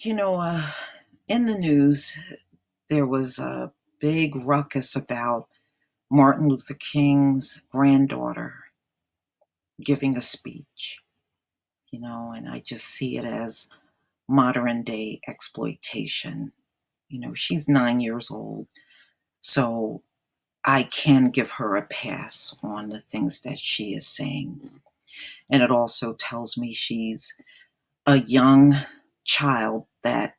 You know, in the news, there was a big ruckus about Martin Luther King's granddaughter giving a speech, and I just see it as modern day exploitation. She's 9 years old, so I can give her a pass on the things that she is saying. And it also tells me she's a young child that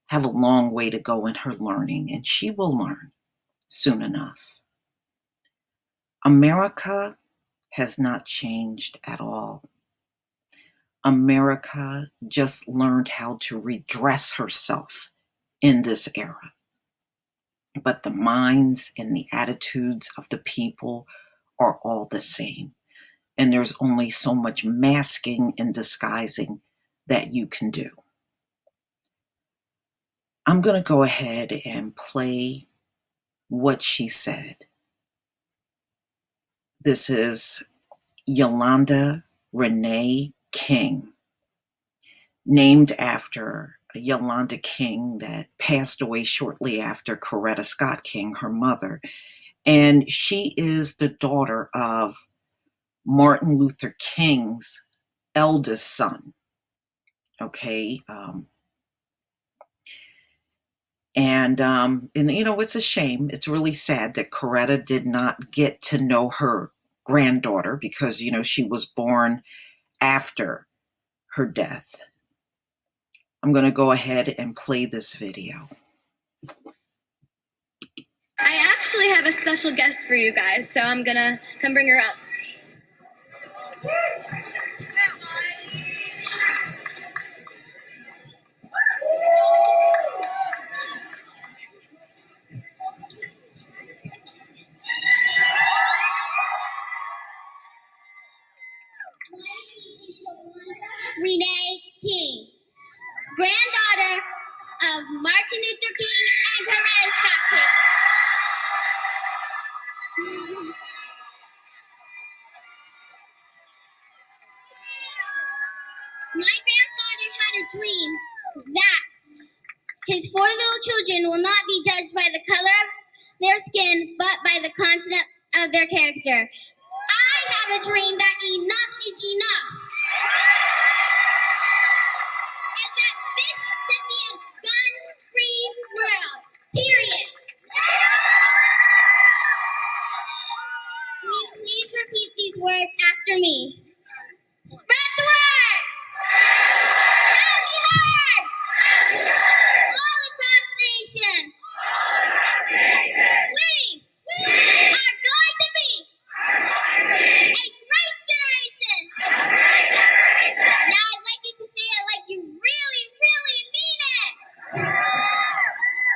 have a long way to go in her learning, and she will learn soon enough. America has not changed at all. America just learned how to redress herself in this era. But the minds and the attitudes of the people are all the same. And there's only so much masking and disguising that you can do. I'm going to go ahead and play what she said. This is Yolanda Renee King, named after Yolanda King that passed away shortly after Coretta Scott King, her mother. And she is the daughter of Martin Luther King's eldest son. Okay. It's a shame. It's really sad that Coretta did not get to know her granddaughter because, she was born after her death. I'm going to go ahead and play this video. I actually have a special guest for you guys, so I'm going to come bring her up. Renee King, granddaughter of Martin Luther King and Coretta Scott King. My grandfather had a dream that his 4 little children will not be judged by the color of their skin, but by the content of their character. I have a dream that enough is enough. And that this should be a gun-free world. Period. Will you please repeat these words after me? Spread the word! Have you heard? All across the nation. We are going to be a great generation. Now I'd like you to say it like you really, really mean it.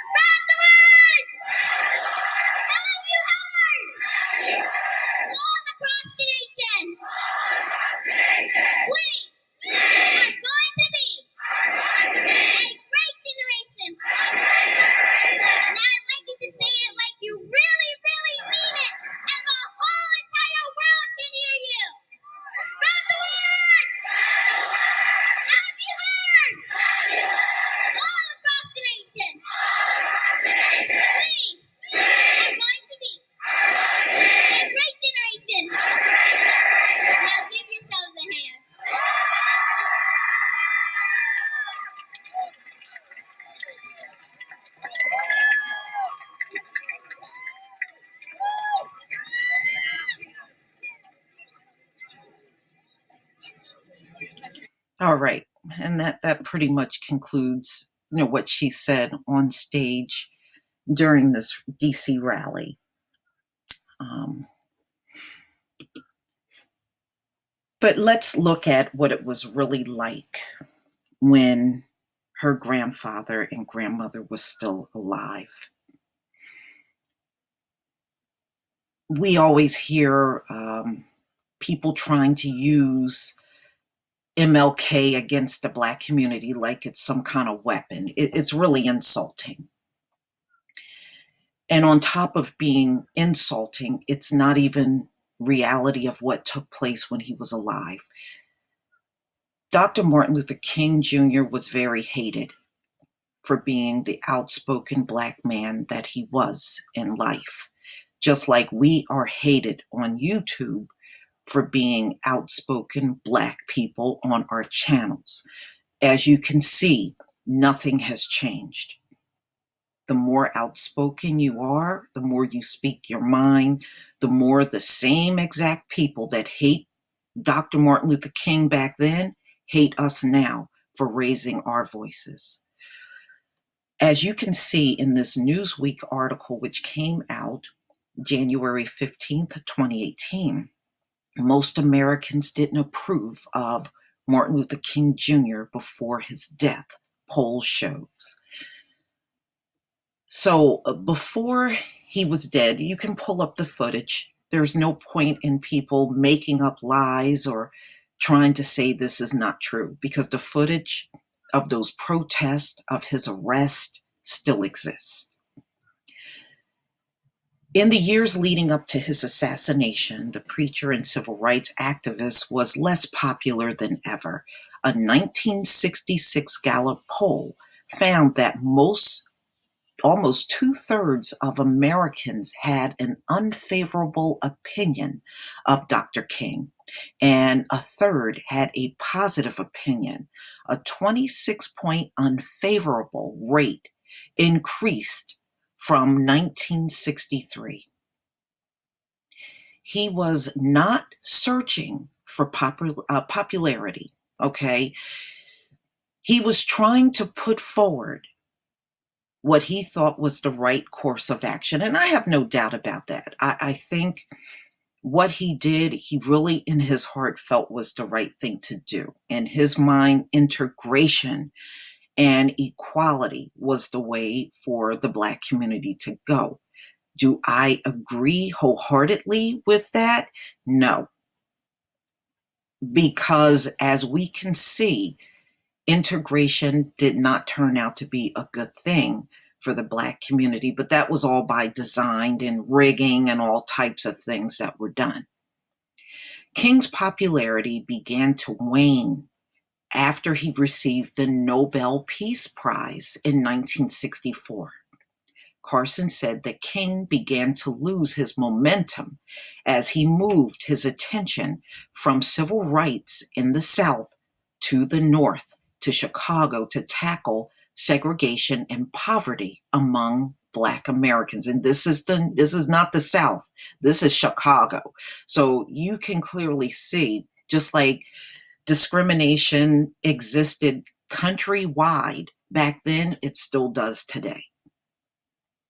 Spread the word! Have you heard? All across the nation. We are going to be a great generation. Now I'd like you to say it like you really, really mean it, and the whole entire world can hear you. Spread the word! Have you heard? All across the nation. We are going to be a great generation. Now give yourselves a hand. All right. And that pretty much concludes, what she said on stage during this DC rally. But let's look at what it was really like when her grandfather and grandmother was still alive. We always hear people trying to use MLK against the Black community like it's some kind of weapon. It's really insulting. And on top of being insulting, it's not even reality of what took place when he was alive. Dr. Martin Luther King Jr. was very hated for being the outspoken Black man that he was in life. Just like we are hated on YouTube for being outspoken Black people on our channels. As you can see, nothing has changed. The more outspoken you are, the more you speak your mind, the more the same exact people that hate Dr. Martin Luther King back then hate us now for raising our voices. As you can see in this Newsweek article, which came out January 15th, 2018, most Americans didn't approve of Martin Luther King Jr. before his death, poll shows. So before he was dead, you can pull up the footage. There's no point in people making up lies or trying to say this is not true, because the footage of those protests, of his arrest, still exists. In the years leading up to his assassination, the preacher and civil rights activist was less popular than ever. A 1966 Gallup poll found that almost 2/3 of Americans had an unfavorable opinion of Dr. King, and a third had a positive opinion. A 26-point unfavorable rate increased from 1963. He was not searching for popularity, okay? He was trying to put forward what he thought was the right course of action. And I have no doubt about that. I think what he did, he really in his heart felt was the right thing to do. In his mind, integration and equality was the way for the Black community to go. Do I agree wholeheartedly with that? No. Because as we can see, integration did not turn out to be a good thing for the Black community, but that was all by design and rigging and all types of things that were done. King's popularity began to wane after he received the Nobel Peace Prize in 1964. Carson said that King began to lose his momentum as he moved his attention from civil rights in the South to the North, to Chicago, to tackle segregation and poverty among Black Americans. And this is not the South. This is Chicago. So you can clearly see, just like discrimination existed countrywide back then, it still does today.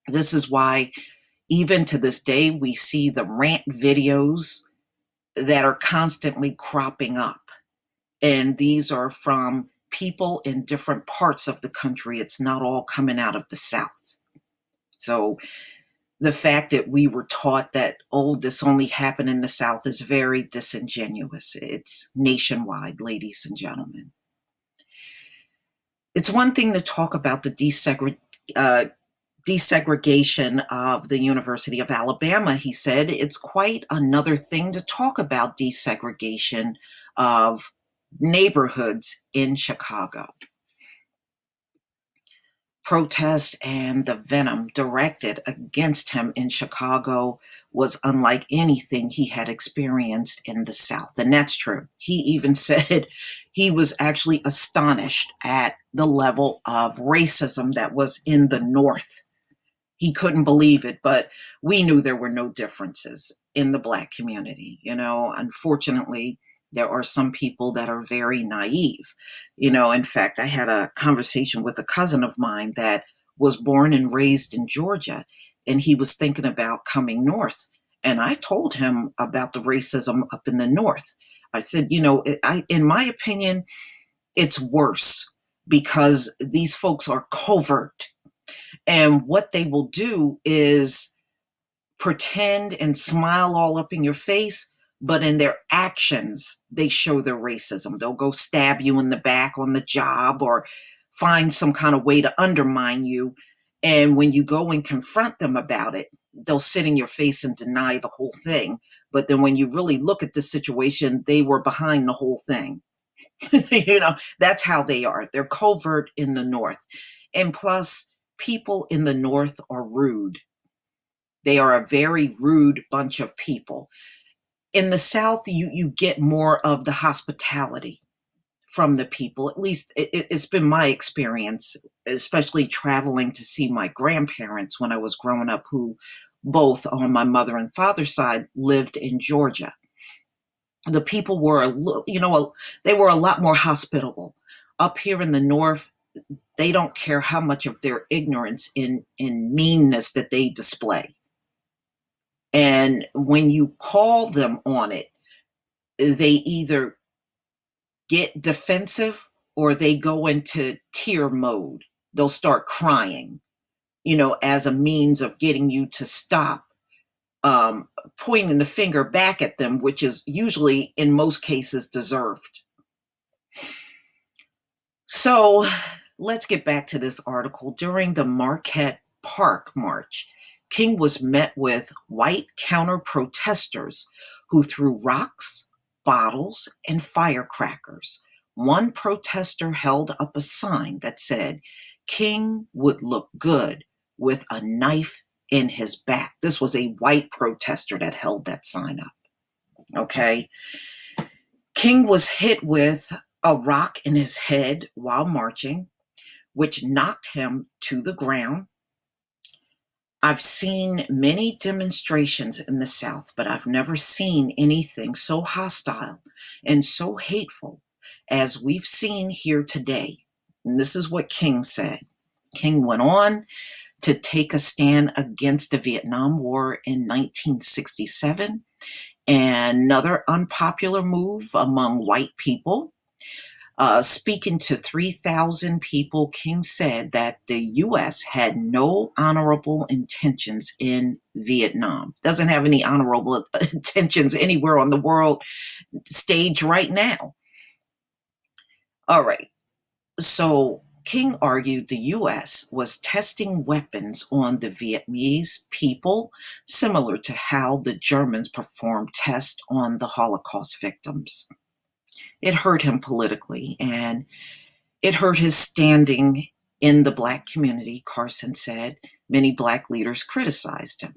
This is why even to this day, we see the rant videos that are constantly cropping up. And these are from people in different parts of the country. It's not all coming out of the South. So the fact that we were taught that, oh, this only happened in the South is very disingenuous. It's nationwide, ladies and gentlemen. It's one thing to talk about the desegregation of the University of Alabama, he said. It's quite another thing to talk about desegregation of neighborhoods in Chicago. Protest and the venom directed against him in Chicago was unlike anything he had experienced in the South. And that's true. He even said he was actually astonished at the level of racism that was in the North. He couldn't believe it, but we knew there were no differences in the Black community. Unfortunately, there are some people that are very naive. In fact, I had a conversation with a cousin of mine that was born and raised in Georgia, and he was thinking about coming north. And I told him about the racism up in the North. I said, in my opinion, it's worse because these folks are covert. And what they will do is pretend and smile all up in your face, but in their actions, they show their racism. They'll go stab you in the back on the job or find some kind of way to undermine you. And when you go and confront them about it, they'll sit in your face and deny the whole thing. But then when you really look at the situation, they were behind the whole thing. That's how they are. They're covert in the North. And plus, people in the North are rude. They are a very rude bunch of people. In the South, you get more of the hospitality from the people. At least it's been my experience, especially traveling to see my grandparents when I was growing up, who both on my mother and father's side lived in Georgia. The people were, they were a lot more hospitable. Up here in the North, they don't care how much of their ignorance in meanness that they display. And when you call them on it, they either get defensive or they go into tear mode. They'll start crying, as a means of getting you to stop, pointing the finger back at them, which is usually, in most cases, deserved. So let's get back to this article. During the Marquette Park March, King was met with white counter-protesters who threw rocks, bottles, and firecrackers. One protester held up a sign that said, "King would look good with a knife in his back." This was a white protester that held that sign up. Okay. King was hit with a rock in his head while marching, which knocked him to the ground. I've seen many demonstrations in the South, but I've never seen anything so hostile and so hateful as we've seen here today. And this is what King said. King went on to take a stand against the Vietnam War in 1967, another unpopular move among white people. Speaking to 3,000 people, King said that the U.S. had no honorable intentions in Vietnam. Doesn't have any honorable intentions anywhere on the world stage right now. All right. So King argued the U.S. was testing weapons on the Vietnamese people, similar to how the Germans performed tests on the Holocaust victims. It hurt him politically, and it hurt his standing in the Black community, Carson said. Many Black leaders criticized him.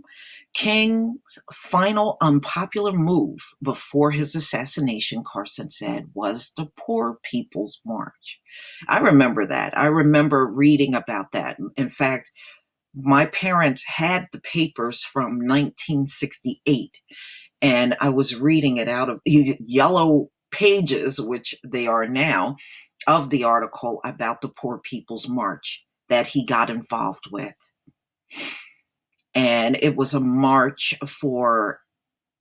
King's final unpopular move before his assassination, Carson said, was the Poor People's March. I remember that. I remember reading about that. In fact, my parents had the papers from 1968, and I was reading it out of these yellow pages, which they are now, of the article about the Poor People's March that he got involved with. And it was a march for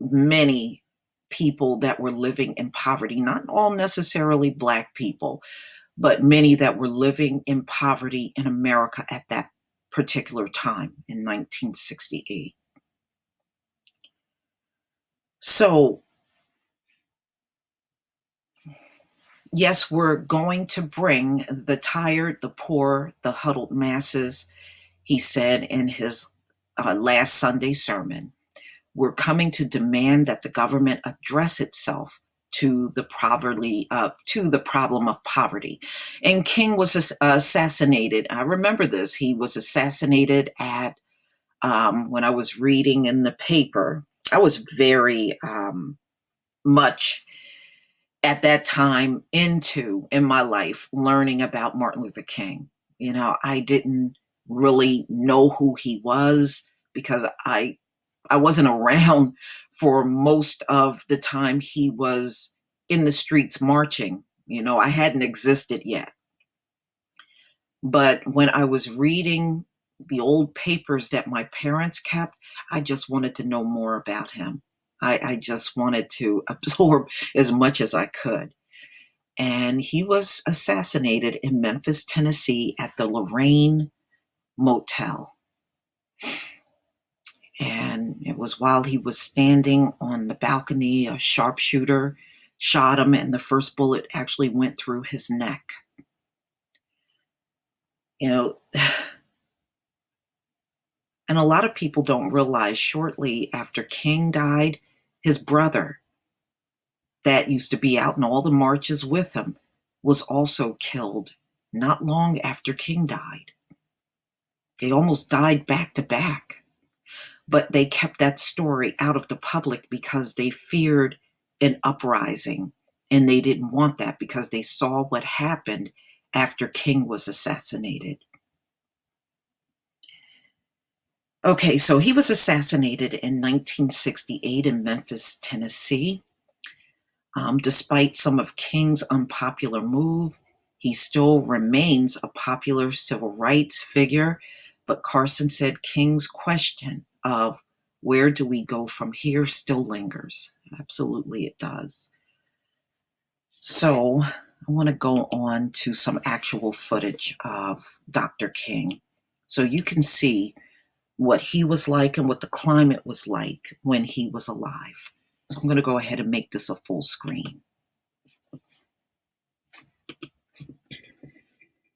many people that were living in poverty, not all necessarily Black people, but many that were living in poverty in America at that particular time in 1968. So, yes, we're going to bring the tired, the poor, the huddled masses, he said in his last Sunday sermon. We're coming to demand that the government address itself to the problem of poverty. And King was assassinated. I remember this. He was assassinated at when I was reading in the paper. I was very much at that time in my life learning about Martin Luther King. I didn't really know who he was because I wasn't around for most of the time he was in the streets marching. I hadn't existed yet. But when I was reading the old papers that my parents kept, I just wanted to know more about him. I just wanted to absorb as much as I could. And he was assassinated in Memphis, Tennessee at the Lorraine Motel. And it was while he was standing on the balcony, a sharpshooter shot him, and the first bullet actually went through his neck. And a lot of people don't realize shortly after King died, his brother, that used to be out in all the marches with him, was also killed not long after King died. They almost died back to back. But they kept that story out of the public because they feared an uprising. And they didn't want that because they saw what happened after King was assassinated. Okay, so he was assassinated in 1968 in Memphis, Tennessee. Despite some of King's unpopular move, he still remains a popular civil rights figure. But Carson said King's question of where do we go from here still lingers. Absolutely, it does. So I want to go on to some actual footage of Dr. King so you can see what he was like and what the climate was like when he was alive. So I'm going to go ahead and make this a full screen.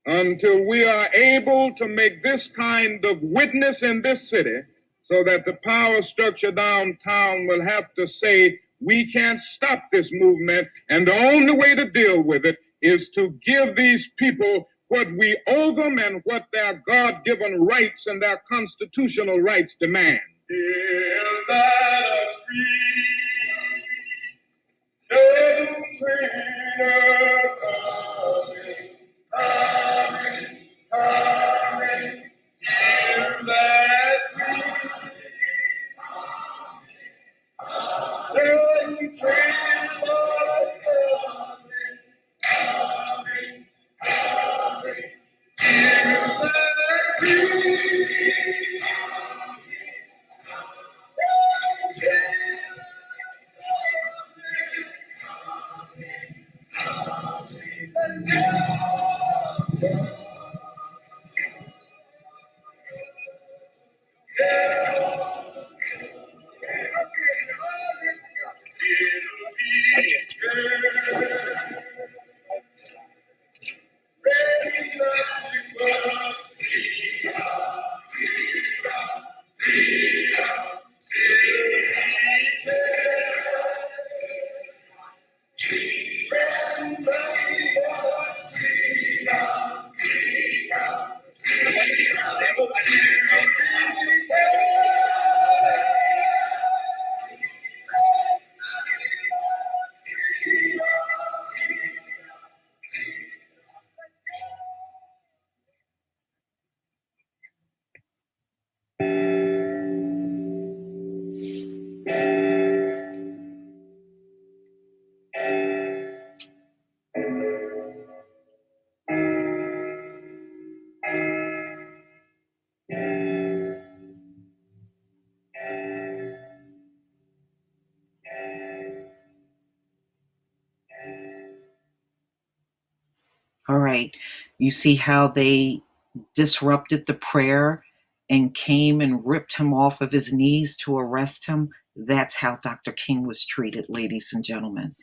Until we are able to make this kind of witness in this city so that the power structure downtown will have to say, we can't stop this movement, and the only way to deal with it is to give these people what we owe them and what their God-given rights and their constitutional rights demand. Is that a free All right, you see how they disrupted the prayer and came and ripped him off of his knees to arrest him? That's how Dr. King was treated, ladies and gentlemen.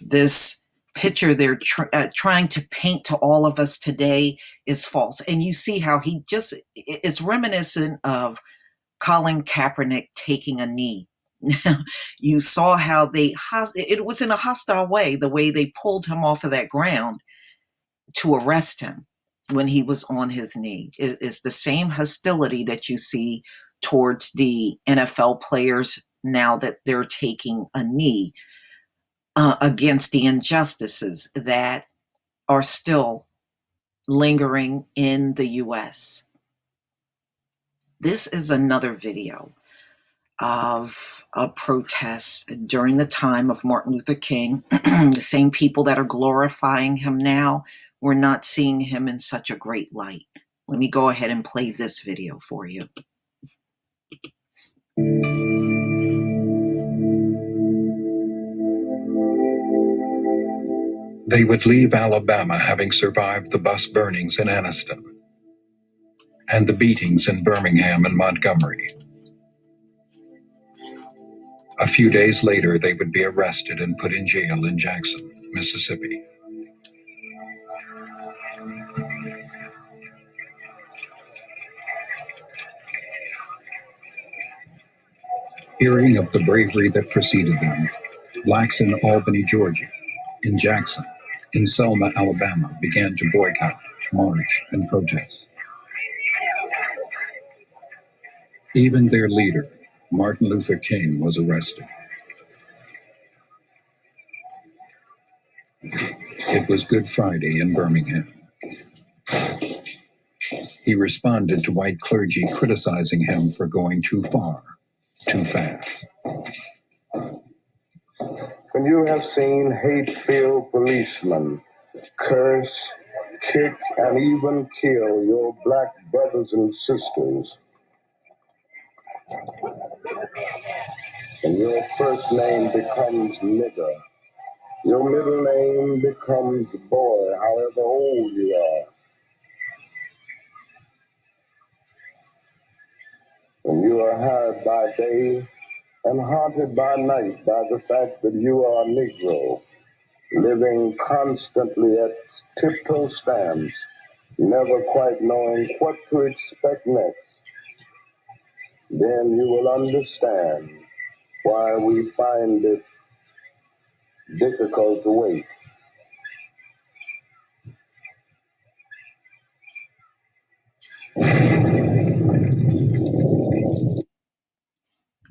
This picture they're trying to paint to all of us today is false. And you see how he just, it's reminiscent of Colin Kaepernick taking a knee. You saw how it was in a hostile way, the way they pulled him off of that ground to arrest him when he was on his knee. It's the same hostility that you see towards the NFL players now that they're taking a knee against the injustices that are still lingering in the US. This is another video of a protest during the time of Martin Luther King. The same people that are glorifying him now, we're not seeing him in such a great light. Let me go ahead and play this video for you. They would leave Alabama having survived the bus burnings in Anniston and the beatings in Birmingham and Montgomery. A few days later, they would be arrested and put in jail in Jackson, Mississippi. Hearing of the bravery that preceded them, blacks in Albany, Georgia, in Jackson, in Selma, Alabama, began to boycott, march, and protest. Even their leader, Martin Luther King, was arrested. It was Good Friday in Birmingham. He responded to white clergy criticizing him for going too far, too fast. When you have seen hate-filled policemen curse, kick, and even kill your black brothers and sisters, and your first name becomes nigger, your middle name becomes boy, however old you are, and you are hired by day and haunted by night by the fact that you are a Negro, living constantly at tiptoe stands, never quite knowing what to expect next, then you will understand why we find it difficult to wait.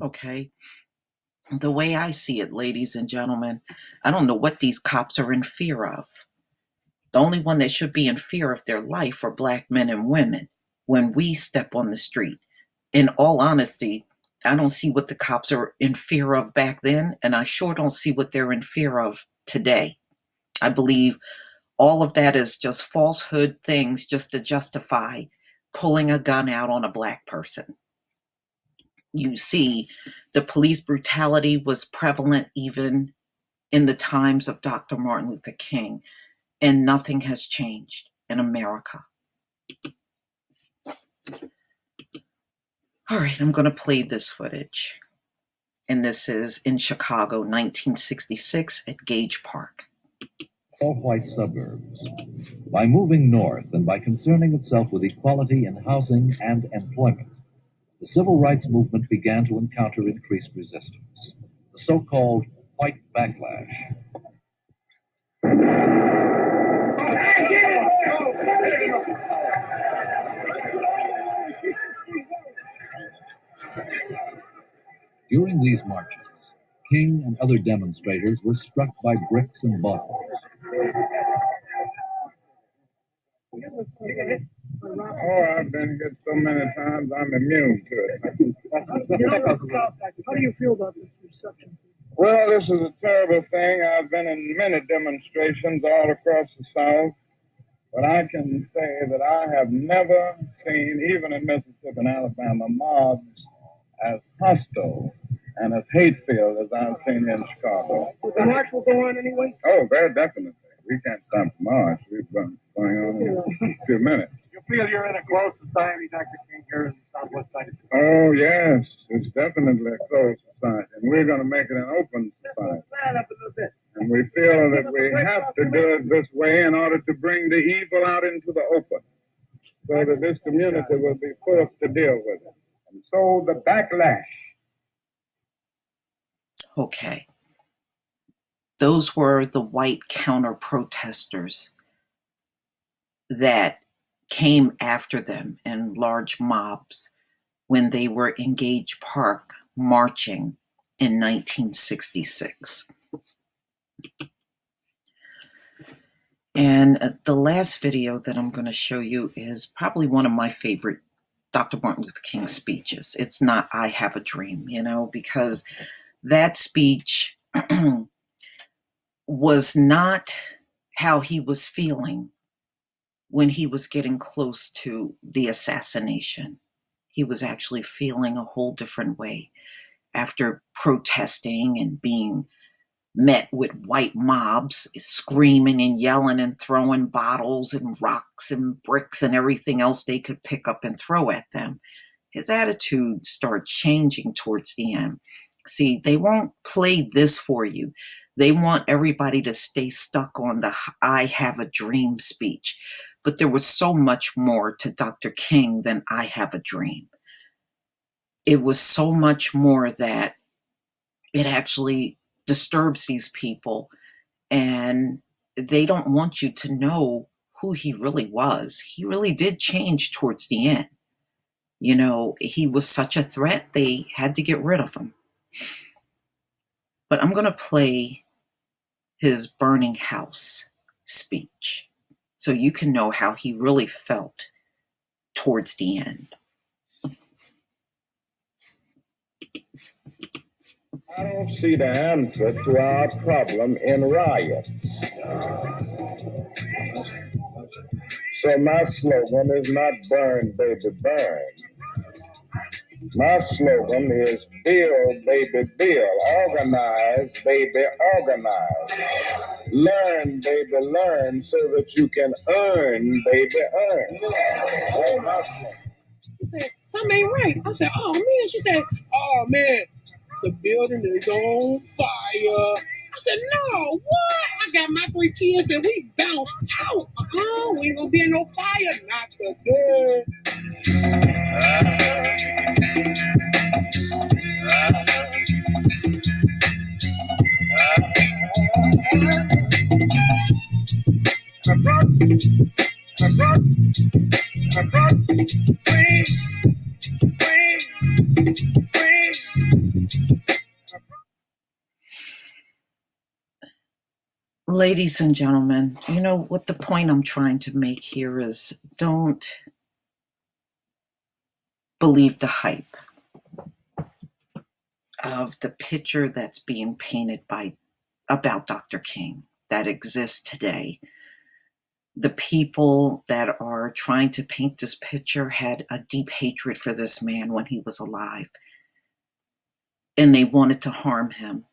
Okay. The way I see it, ladies and gentlemen, I don't know what these cops are in fear of. The only one that should be in fear of their life are black men and women when we step on the street. In all honesty, I don't see what the cops are in fear of back then, and I sure don't see what they're in fear of today. I believe all of that is just falsehood things just to justify pulling a gun out on a black person. You see, the police brutality was prevalent even in the times of Dr. Martin Luther King, and nothing has changed in America. All right, I'm going to play this footage. And this is in Chicago, 1966, at Gage Park. All-white suburbs. By moving north and by concerning itself with equality in housing and employment, the civil rights movement began to encounter increased resistance, the so-called white backlash. During these marches, King and other demonstrators were struck by bricks and bottles. Oh, I've been hit so many times, I'm immune to it. How do you feel about this reception? Well, this is a terrible thing. I've been in many demonstrations all across the South, but I can say that I have never seen, even in Mississippi and Alabama, mobs as hostile and as hate-filled as I've seen in Chicago. The march will go on anyway? Oh, very definitely. We can't stop the march. We've been going on in a few minutes. You feel you're in a closed society, Dr. King, here in the Southwest side? Oh, yes. It's definitely a closed society. And we're going to make it an open society. And we feel that we have to do it this way in order to bring the evil out into the open, so that this community will be forced to deal with it. And so the backlash. Okay. Those were the white counter-protesters that came after them in large mobs when they were in Gage Park marching in 1966. And the last video that I'm going to show you is probably one of my favorite Dr. Martin Luther King speeches. It's not I Have a Dream, because that speech was not how he was feeling when he was getting close to the assassination. He was actually feeling a whole different way after protesting and being met with white mobs, screaming and yelling and throwing bottles and rocks and bricks and everything else they could pick up and throw at them. His attitude started changing towards the end. See, they won't play this for you. They want everybody to stay stuck on the I Have a Dream speech. But there was so much more to Dr. King than I Have a Dream. It was so much more that it actually disturbs these people, and they don't want you to know who he really was. He really did change towards the end. You know, he was such a threat, they had to get rid of him. But I'm going to play his burning house speech so you can know how he really felt towards the end. I don't see the answer to our problem in riots. So my slogan is not burn, baby, burn. My slogan is build, baby, build. Organize, baby, organize. Learn, baby, learn so that you can earn, baby, earn. That's my slogan. She said, something ain't right. I said, oh man. She said, oh man, the building is on fire. I said, no, what? I got my 3 kids and we bounced out. We ain't gonna be in no fire. Not today. Ladies and gentlemen, you know what the point I'm trying to make here is, don't believe the hype of the picture that's being painted about Dr. King that exists today. The people that are trying to paint this picture had a deep hatred for this man when he was alive, and they wanted to harm him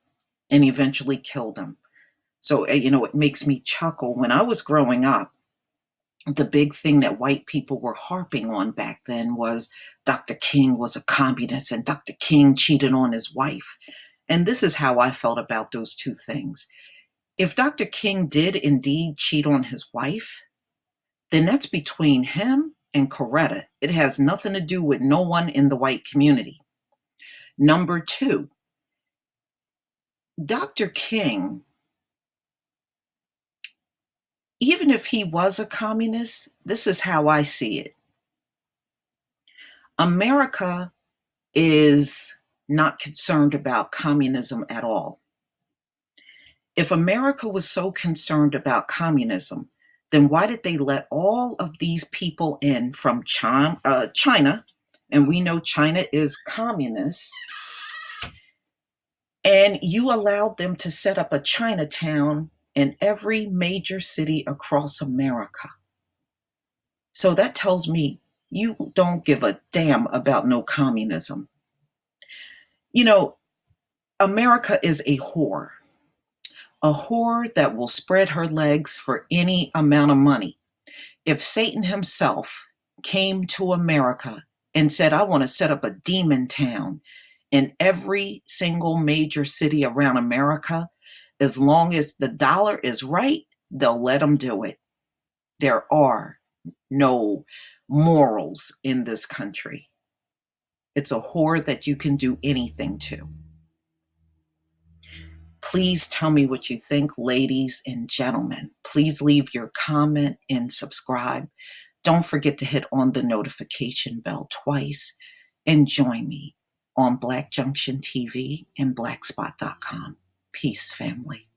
and eventually killed him. So, you know, it makes me chuckle. When I was growing up, the big thing that white people were harping on back then was Dr. King was a communist and Dr. King cheated on his wife. And this is how I felt about those two things. If Dr. King did indeed cheat on his wife, then that's between him and Coretta. It has nothing to do with no one in the white community. Number two, Dr. King, even if he was a communist, this is how I see it. America is not concerned about communism at all. If America was so concerned about communism, then why did they let all of these people in from China? And we know China is communist. And you allowed them to set up a Chinatown in every major city across America. So that tells me you don't give a damn about no communism. You know, America is a whore that will spread her legs for any amount of money. If Satan himself came to America and said, I want to set up a demon town in every single major city around America, as long as the dollar is right, they'll let them do it. There are no morals in this country. It's a whore that you can do anything to. Please tell me what you think, ladies and gentlemen. Please leave your comment and subscribe. Don't forget to hit on the notification bell twice and join me on Black Junction TV and blackspot.com. Peace, family.